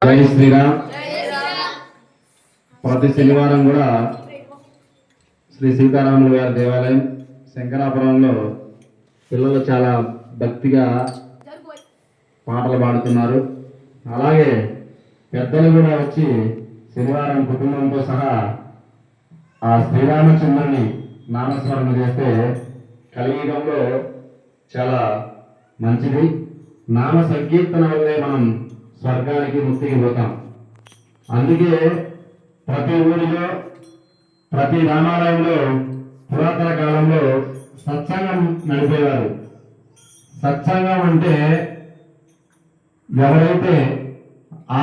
జై శ్రీరామ్. ప్రతి శనివారం కూడా శ్రీ సీతారాములు గారి దేవాలయం శంకరాపురంలో పిల్లలు చాలా భక్తిగా పాటలు పాడుతున్నారు. అలాగే పెద్దలు కూడా వచ్చి శనివారం కుటుంబంతో సహా ఆ శ్రీరామచంద్రుని నామస్మరణ చేస్తే కలియుగంలో చాలా మంచిది. నామ సంకీర్తన వల్లే మనం స్వర్గానికి ముక్తికి పోతాం. అందుకే ప్రతి ఊరిలో ప్రతి రామాలయంలో పురాతన కాలంలో సత్సంగం నడిపేవారు. సత్సంగం అంటే ఎవరైతే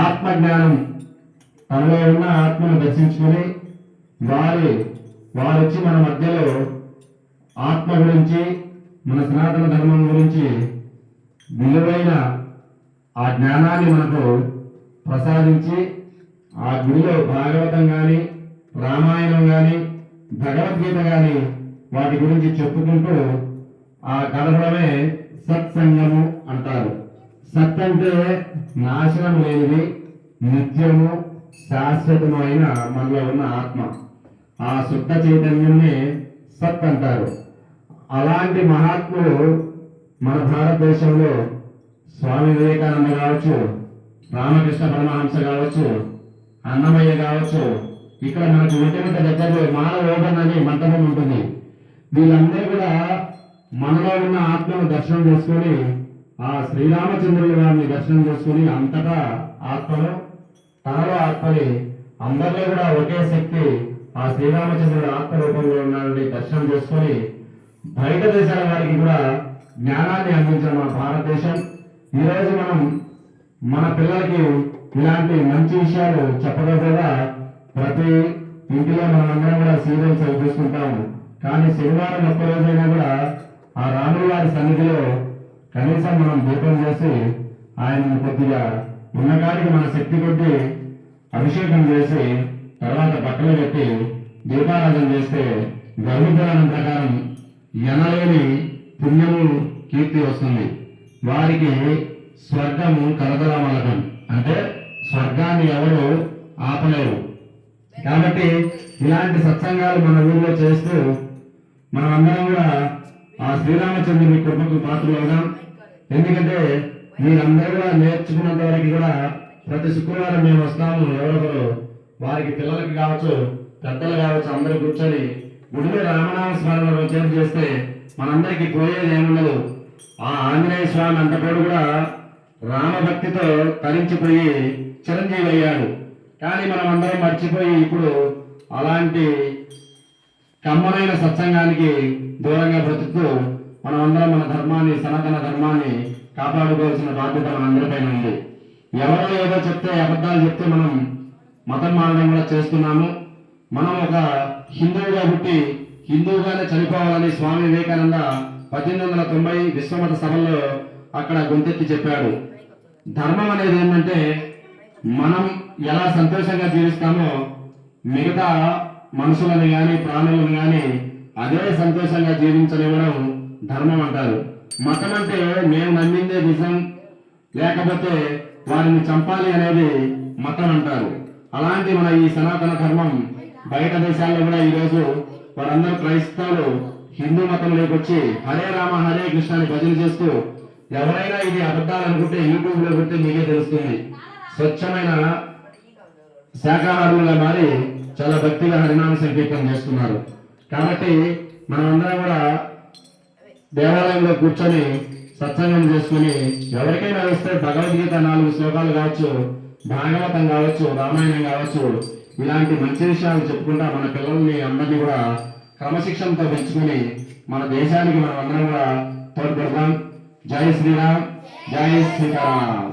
ఆత్మజ్ఞానం తనలో ఉన్న ఆత్మను దర్శించుకుని వారు వచ్చి మన మధ్యలో ఆత్మ గురించి మన సనాతన ధర్మం గురించి విలువైన ఆ జ్ఞానాన్ని మనకు ప్రసాదించి ఆ గుడిలో భాగవతం కానీ రామాయణం కానీ భగవద్గీత కానీ వాటి గురించి చెప్పుకుంటూ ఆ గడపడమే సత్సంగము అంటారు. సత్ అంటే నాశనం లేనిది, నిత్యము శాశ్వతమైన మనలో ఉన్న ఆత్మ, ఆ శుద్ధ చైతన్యాన్ని సత్ అంటారు. అలాంటి మహాత్ములు మన భారతదేశంలో స్వామి వివేకానంద కావచ్చు, రామకృష్ణ పరమహంస కావచ్చు, అన్నమయ్య కావచ్చు, ఇక్కడ మనకు వెంట దగ్గరలో మానవోగన్ అనే మంటపం ఉంటుంది. వీళ్ళందరూ కూడా మనలో ఉన్న ఆత్మను దర్శనం చేసుకొని ఆ శ్రీరామచంద్రుల వారిని దర్శనం చేసుకుని అంతటా ఆత్మను తనలో ఆత్మని అందరిలో కూడా ఒకే శక్తి ఆ శ్రీరామచంద్రుడు ఆత్మ రూపంలో ఉన్నాడని దర్శనం చేసుకొని బయట దేశాల వారికి కూడా జ్ఞానాన్ని అందించిన మన భారతదేశం. ఈరోజు మనం మన పిల్లలకి ఇలాంటి మంచి విషయాలు చెప్పగలగా ప్రతి ఇంటిలో మనమందరం కూడా సీరియల్స్ అవి చూసుకుంటాము. కానీ శనివారం ఒక్క రోజైనా కూడా ఆ రాముల వారి సన్నిధిలో కనీసం మనం దీపం చేసి ఆయన కొద్దిగా ఉన్నకాడికి మన శక్తి కొద్ది అభిషేకం చేసి తర్వాత బట్టలు పెట్టి దీపారాధన చేస్తే గర్భపురాణం ప్రకారం ఎనలేని పుణ్యము కీర్తి వస్తుంది. వారికి స్వర్గము కరతలమలకం, అంటే స్వర్గాన్ని ఎవరు ఆపలేరు. కాబట్టి ఇలాంటి సత్సంగాలు మన ఊళ్ళో చేస్తూ మనం అందరం కూడా ఆ శ్రీరామచంద్రుని కృపకు పాత్రలు అవుదాం. ఎందుకంటే మీరందరూ కూడా నేర్చుకున్నంత వరకు కూడా ప్రతి శుక్రవారం మేము వస్తాము. ఎవరెవరు వారికి పిల్లలకి కావచ్చు, పెద్దలు కావచ్చు, అందరూ కూర్చొని గుడిలో రామనామ స్మరణ రోజు చేస్తే మనందరికీ పోయేది ఏముండదు. ఆ ఆంజనేయ స్వామి అంతటోడు కూడా రామభక్తితో తరించిపోయి చిరంజీవి అయ్యాడు. కానీ మనం అందరం మర్చిపోయి ఇప్పుడు అలాంటి కమ్మనైన సత్సంగానికి దూరంగా బ్రతుకుతూ మనం అందరం మన ధర్మాన్ని, సనాతన ధర్మాన్ని కాపాడుకోవాల్సిన బాధ్యత మనందరిపైన ఉంది. ఎవరో ఏదో చెప్తే, అబద్ధాలు చెప్తే మనం మతం మారడం కూడా చేస్తున్నాము. మనం ఒక హిందువుగా పుట్టి హిందువుగానే చనిపోవాలని స్వామి వివేకానంద 1890 విశ్వమత సభల్లో అక్కడ గొంతెత్తి చెప్పాడు. ధర్మం అనేది ఏంటంటే మనం ఎలా సంతోషంగా జీవిస్తామో మిగతా మనుషులను కానీ ప్రాణులను కానీ అదే సంతోషంగా జీవించనివ్వడం ధర్మం అంటారు. మతం అంటే మేము నమ్మిందే నిజం, లేకపోతే వారిని చంపాలి అనేది మతం అంటారు. అలాంటి మన ఈ సనాతన ధర్మం బయట దేశాల్లో కూడా ఈరోజు వారందరూ క్రైస్తవులు హిందూ మతంలోకి వచ్చి హరే రామ హరే కృష్ణ అని భజన చేస్తూ, ఎవరైనా ఇది అబద్ధాలు అనుకుంటే యూట్యూబ్ లో పెడితే మీకే తెలుస్తుంది, స్వచ్ఛమైన శాకాహారులుగా మారి చాలా భక్తిగా హరినామ సంకీర్తన చేస్తున్నారు. కాబట్టి మనమందరం కూడా దేవాలయంలో కూర్చొని సత్సంగం చేసుకుని ఎవరికైనా వస్తే భగవద్గీత 4 శ్లోకాలు కావచ్చు, భాగవతం కావచ్చు, రామాయణం కావచ్చు, ఇలాంటి మంచి విషయాలు చెప్పుకుంటా మన పిల్లల్ని అందరినీ కూడా క్రమశిక్షణతో పెంచుకుని మన దేశానికి మనం అందరం కూడా తోడ్పడదాం. జై శ్రీరామ్, జై శ్రీరామ్.